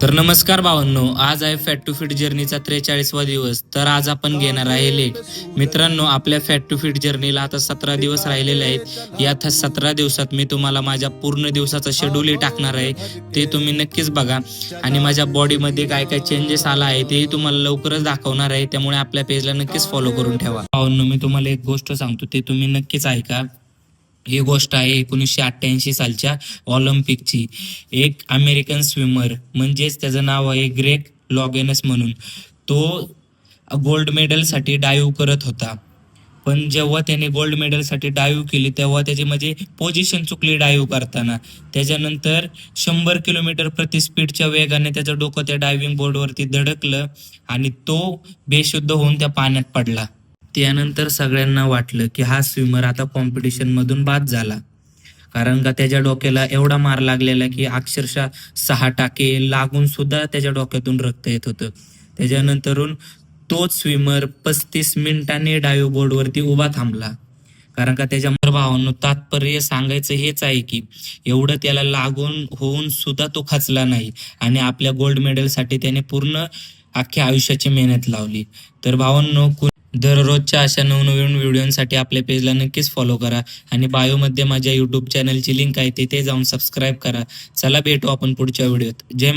तर नमस्कार भावांनो, आज आहे फॅट टू फिट जर्नीचा 43वा दिवस. तर आज आपण घेणार आहे लेग. मित्रांनो, आपल्या फॅट टू फिट जर्नीला आता 17 दिवस राहिलेले आहेत. या 17 दिवसात मी तुम्हाला माझ्या पूर्ण दिवसाचा शेड्यूलही टाकणार आहे, ते तुम्ही नक्कीच बघा. आणि माझ्या बॉडीमध्ये काय काय चेंजेस आला आहे तेही तुम्हाला लवकरच दाखवणार आहे. त्यामुळे आपल्या पेजला नक्कीच फॉलो करून ठेवा. भावांनो, मी तुम्हाला एक गोष्ट सांगतो, ते तुम्ही नक्कीच ऐका. ही गोष्ट आहे 1988 सालच्या ऑलिम्पिकची. एक अमेरिकन स्विमर, म्हणजेच त्याचं नाव आहे ग्रेग लॉगेनस म्हणून. तो गोल्ड मेडलसाठी डाईव्ह करत होता. पण जेव्हा त्याने गोल्ड मेडलसाठी डाईव्ह केली तेव्हा त्याची म्हणजे पोझिशन चुकली डाईव्ह करताना. त्याच्यानंतर 100 किलोमीटर प्रति स्पीडच्या वेगाने त्याचं डोकं त्या डायव्हिंग बोर्डवरती धडकलं आणि तो बेशुद्ध होऊन त्या पाण्यात पडला. त्यानंतर सगळ्यांना वाटलं की हा स्विमर आता कॉम्पिटिशन मधून बाद झाला, कारण का त्याच्या डोक्याला एवढा मार लागलेला की अक्षरशः 6 टाके लागून सुद्धा त्याच्या डोक्यातून रक्त येत होतं. त्याच्यानंतरून तोच स्विमर 35 मिनिटांनी डायव्ह बोर्डवरती उभा थांबला, कारण का त्याच्या भावांनो तात्पर्य सांगायचं हेच आहे की एवढं त्याला लागून होऊन सुद्धा तो खचला नाही आणि आपल्या गोल्ड मेडलसाठी त्याने पूर्ण अख्ख्या आयुष्याची मेहनत लावली. तर भावांनो, दररोजच्या अशा नवनवीन व्हिडिओसाठी आपल्या पेजला नक्कीच फॉलो करा आणि बायोमध्ये माझ्या यूट्यूब चॅनलची लिंक आहे, तिथे जाऊन सबस्क्राईब करा. चला भेटू आपण पुढच्या व्हिडिओत. जय